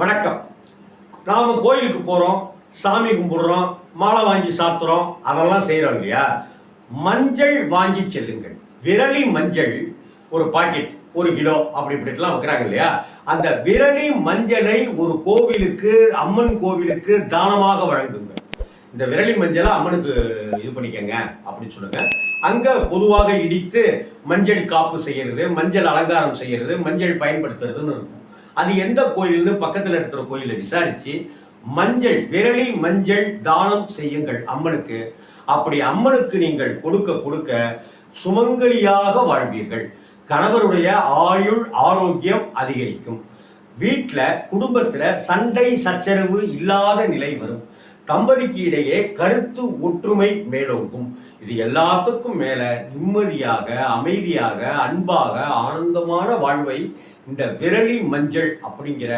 வணக்கம். நாம் கோயிலுக்கு போகிறோம், சாமி கும்பிடுறோம், மாலை வாங்கி சாத்துறோம், அதெல்லாம் செய்கிறோம் இல்லையா? மஞ்சள் வாங்கி செல்லுங்கள். விரலி மஞ்சள் ஒரு பாக்கெட் 1 கிலோ அப்படி இப்படிலாம் வைக்கிறாங்க இல்லையா? அந்த விரலி மஞ்சளை ஒரு கோவிலுக்கு, அம்மன் கோவிலுக்கு தானமாக வழங்குங்க. இந்த விரலி மஞ்சளை அம்மனுக்கு இது பண்ணிக்கங்க அப்படின்னு சொல்லுங்க. அங்கே பொதுவாக இடித்து மஞ்சள் காப்பு செய்கிறது, மஞ்சள் அலங்காரம் செய்கிறது, மஞ்சள் பயன்படுத்துறதுன்னு இருக்கும். அது எந்த கோயில்னு பக்கத்தில் இருக்கிற கோயிலை விசாரிச்சு மஞ்சள் விரலி மஞ்சள் தானம் செய்யுங்கள் அம்மனுக்கு. அப்படி அம்மனுக்கு நீங்கள் கொடுக்க கொடுக்க சுமங்கலியாக வாழ்வீர்கள். கணவருடைய ஆயுள் ஆரோக்கியம் அதிகரிக்கும். வீட்டில் குடும்பத்தில் சண்டை சச்சரவு இல்லாத நிலை வரும். தம்பதிக்கு இடையே கருத்து ஒற்றுமை மேலோங்கும். இது எல்லாத்துக்கும் மேல நிம்மதியாக, அமைதியாக, அன்பாக, ஆனந்தமான வாழ்வை இந்த விரலி மஞ்சள் அப்படிங்கிற